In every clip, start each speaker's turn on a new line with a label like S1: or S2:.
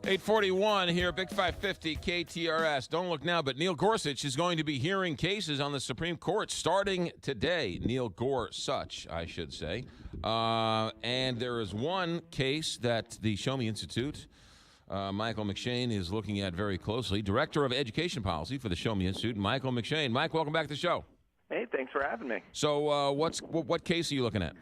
S1: 841 here, Big 550 KTRS. Don't look now, but Neil Gorsuch is going to be hearing cases on the Supreme Court starting today. Neil Gorsuch, I should say. And there is one case that the Show Me Institute, Michael McShane, is looking at very closely. Director of Education Policy for the Show Me Institute, Michael McShane. Mike, welcome back to the show.
S2: Hey, thanks for having me.
S1: So what case are you looking at?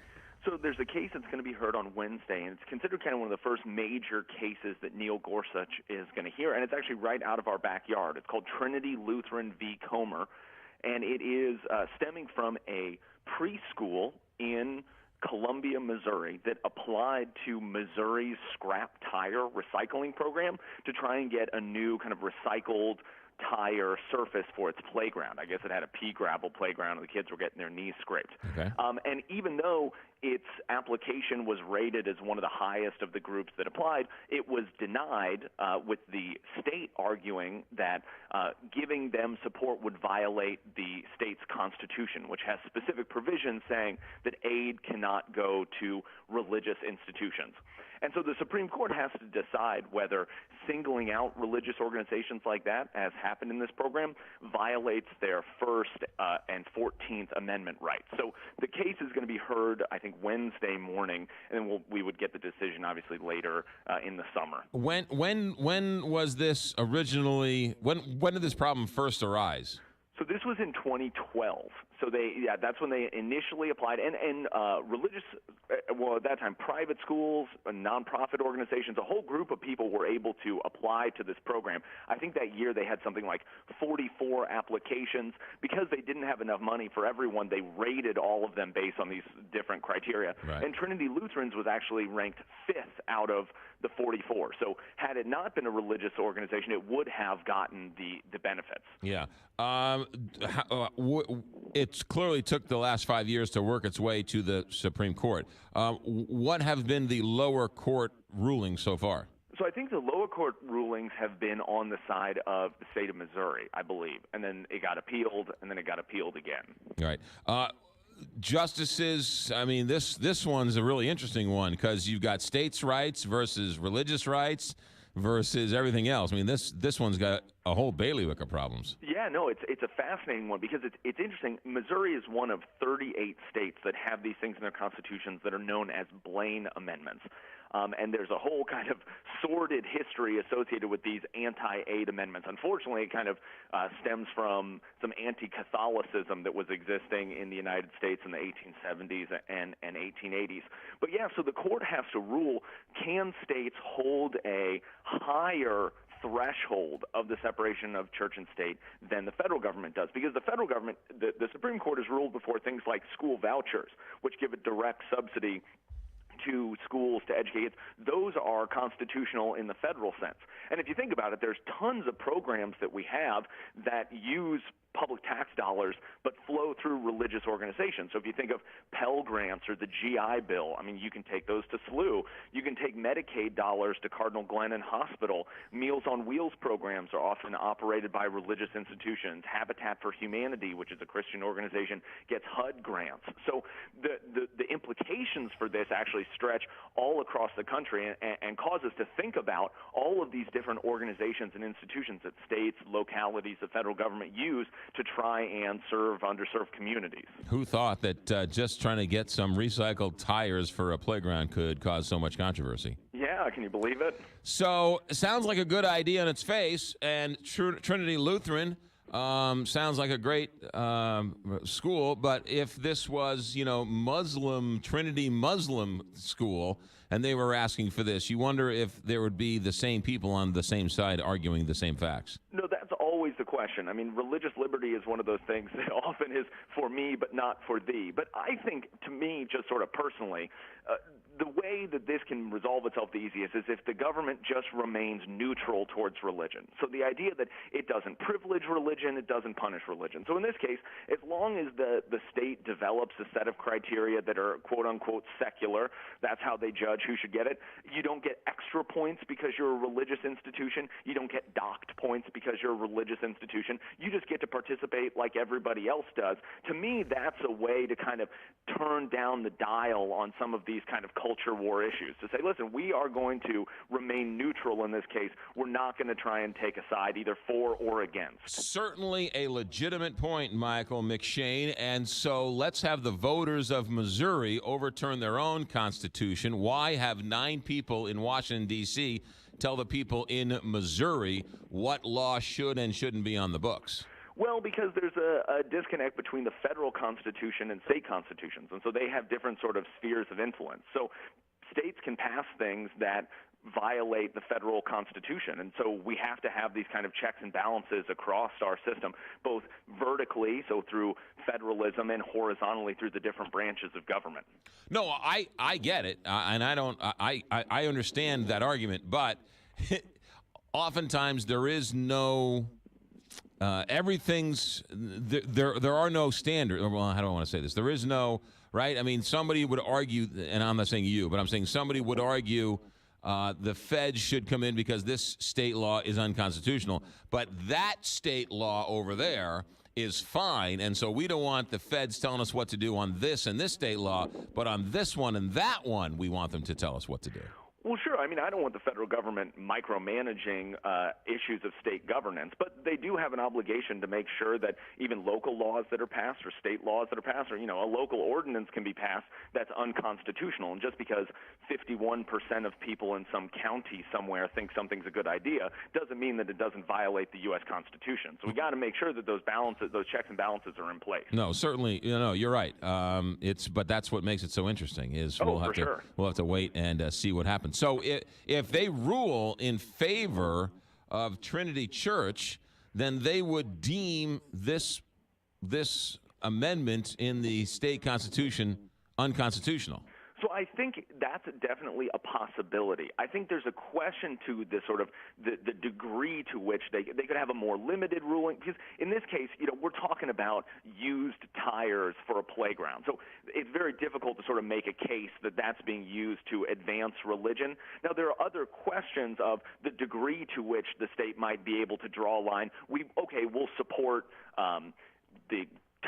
S2: So there's a case that's going to be heard on Wednesday, and it's considered kind of one of the first major cases that Neil Gorsuch is going to hear, and it's actually right out of our backyard. It's called Trinity Lutheran v. Comer, and it is stemming from a preschool in Columbia, Missouri, that applied to Missouri's scrap tire recycling program to try and get a new kind of recycled tire surface for its playground. I guess it had a pea gravel playground, and the kids were getting their knees scraped.
S1: Okay.
S2: And even though its application was rated as one of the highest of the groups that applied, it was denied, with the state arguing that giving them support would violate the state's constitution, which has specific provisions saying that aid cannot go to religious institutions. And so the Supreme Court has to decide whether singling out religious organizations like that, as happened in this program, violates their First and 14th Amendment rights. So the case is going to be heard, I think, Wednesday morning, and then we would get the decision, obviously, later in the summer.
S1: When was this originally? When did this problem first arise?
S2: So this was in 2012. So that's when they initially applied, and religious, well, at that time, private schools, nonprofit organizations, a whole group of people were able to apply to this program. I think that year they had something like 44 applications. Because they didn't have enough money for everyone, they rated all of them based on these different criteria.
S1: Right.
S2: And Trinity Lutherans was actually ranked 5th out of the 44. So had it not been a religious organization, it would have gotten the benefits.
S1: Yeah. It clearly took the last 5 years to work its way to the Supreme Court. What have been the lower court rulings so far?
S2: So I think the lower court rulings have been on the side of the state of Missouri, I believe. And then it got appealed, and then it got appealed again.
S1: All right. Justices, I mean, this one's a really interesting one because you've got states' rights versus religious rights versus everything else. I mean, this one's got a whole bailiwick of problems.
S2: Yeah, no, it's a fascinating one because it's interesting. Missouri is one of 38 states that have these things in their constitutions that are known as Blaine amendments. And there's a whole kind of sordid history associated with these anti-aid amendments. Unfortunately, it kind of stems from some anti-Catholicism that was existing in the United States in the 1870s and 1880s. But yeah, so the court has to rule, can states hold a higher threshold of the separation of church and state than the federal government does? Because the federal government, the Supreme Court has ruled before things like school vouchers, which give a direct subsidy to schools to educate. Those are constitutional in the federal sense. And if you think about it, there's tons of programs that we have that use public tax dollars but flow through religious organizations. So if you think of Pell Grants or the GI Bill, I mean, you can take those to SLU. You can take Medicaid dollars to Cardinal Glennon Hospital. Meals on Wheels programs are often operated by religious institutions. Habitat for Humanity, which is a Christian organization, gets HUD grants. So the implications for this actually stretch all across the country and cause us to think about all of these different organizations and institutions that states, localities, the federal government use to try and serve underserved communities.
S1: Who thought that just trying to get some recycled tires for a playground could cause so much controversy?
S2: Yeah, can you believe it?
S1: So it sounds like a good idea on its face, and Trinity Lutheran sounds like a great school, but if this was, Muslim, Trinity Muslim school, and they were asking for this, you wonder if there would be the same people on the same side arguing the same facts.
S2: No, that's always the question. I mean, religious liberty is one of those things that often is for me but not for thee. But I think, to me, just sort of personally, the way that this can resolve itself the easiest is if the government just remains neutral towards religion. So the idea that it doesn't privilege religion, it doesn't punish religion. So in this case, as long as the state develops a set of criteria that are quote-unquote secular, that's how they judge who should get it. You don't get extra points because you're a religious institution. You don't get docked points because you're a religious institution. Constitution. You just get to participate like everybody else does. To me, that's a way to kind of turn down the dial on some of these kind of culture war issues, to say, listen, we are going to remain neutral in this case. We're not going to try and take a side either for or against.
S1: Certainly a legitimate point, Michael McShane. And so let's have the voters of Missouri overturn their own constitution. Why have 9 people in Washington, D.C. tell the people in Missouri what law should and shouldn't be on the books?
S2: Well, because there's a disconnect between the federal constitution and state constitutions, and so they have different sort of spheres of influence. So states can pass things that violate the federal constitution, and so we have to have these kind of checks and balances across our system, both vertically, so through federalism, and horizontally through the different branches of government.
S1: No, I get it, and I understand that argument, but oftentimes there is no everything's there are no standards. Well, how do I want to say this? There is no, right? I mean, somebody would argue, and I'm not saying you, but I'm saying somebody would argue the feds should come in because this state law is unconstitutional. But that state law over there is fine, and so we don't want the feds telling us what to do on this and this state law, but on this one and that one, we want them to tell us what to do.
S2: Well, sure. I mean, I don't want the federal government micromanaging issues of state governance, but they do have an obligation to make sure that even local laws that are passed or state laws that are passed, or, a local ordinance can be passed that's unconstitutional. And just because 51% of people in some county somewhere think something's a good idea doesn't mean that it doesn't violate the U.S. Constitution. So we got to make sure that those checks and balances are in place.
S1: No, certainly, you're right. But that's what makes it so interesting is we'll have to wait and see what happens. So if they rule in favor of Trinity Church, then they would deem this amendment in the state constitution unconstitutional.
S2: So I think that's definitely a possibility. I think there's a question to the sort of the degree to which they could have a more limited ruling, because in this case, we're talking about used tires for a playground. So it's very difficult to sort of make a case that that's being used to advance religion. Now, there are other questions of the degree to which the state might be able to draw a line. We'll support the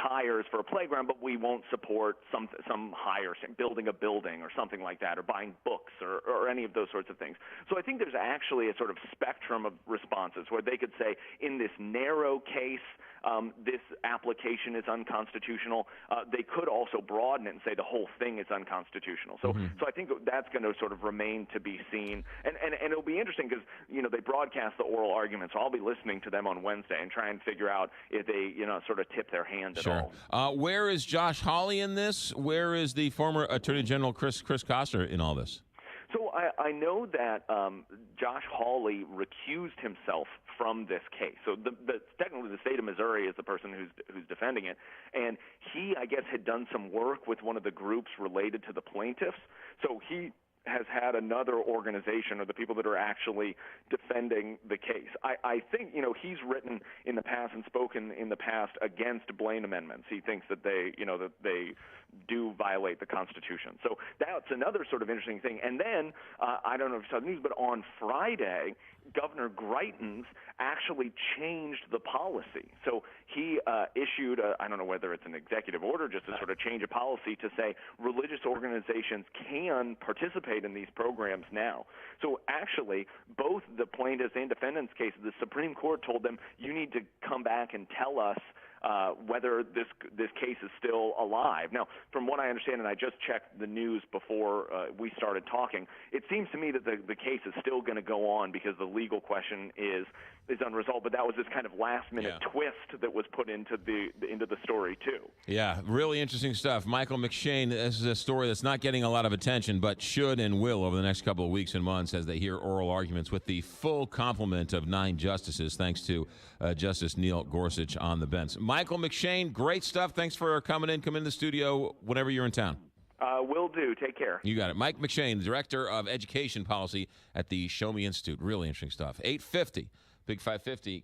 S2: tires for a playground, but we won't support some higher, building a building or something like that, or buying books or any of those sorts of things. So I think there's actually a sort of spectrum of responses where they could say, in this narrow case, this application is unconstitutional. They could also broaden it and say the whole thing is unconstitutional. So I think that's going to sort of remain to be seen. And it'll be interesting because, they broadcast the oral arguments. So I'll be listening to them on Wednesday and try and figure out if they, sort of tip their hand at all.
S1: Where is Josh Hawley in this? Where is the former Attorney General Chris Koster in all this?
S2: So I know that Josh Hawley recused himself from this case. So technically the state of Missouri is the person who's defending it, and he, I guess, had done some work with one of the groups related to the plaintiffs. So he has had another organization, or the people that are actually defending the case. I think, he's written in the past and spoken in the past against Blaine amendments. He thinks that they do violate the Constitution. So that's another sort of interesting thing. And then, I don't know if you saw the news, but on Friday, Governor Greitens actually changed the policy. So he issued, I don't know whether it's an executive order, just to sort of change a policy to say religious organizations can participate in these programs now. So actually, both the plaintiffs and defendants' cases, the Supreme Court told them, you need to come back and tell us whether this case is still alive. Now, from what I understand, and I just checked the news before we started talking, it seems to me that the case is still going to go on because the legal question is unresolved. But that was this kind of last-minute twist that was put into the story too. Yeah,
S1: really interesting stuff. Michael McShane, this is a story that's not getting a lot of attention, but should and will over the next couple of weeks and months as they hear oral arguments with the full complement of 9 justices, thanks to Justice Neil Gorsuch on the bench. Michael McShane, great stuff. Thanks for coming in. Come in the studio whenever you're in town.
S2: Will do. Take care.
S1: You got it. Mike McShane, Director of Education Policy at the Show Me Institute. Really interesting stuff. 850, Big 550,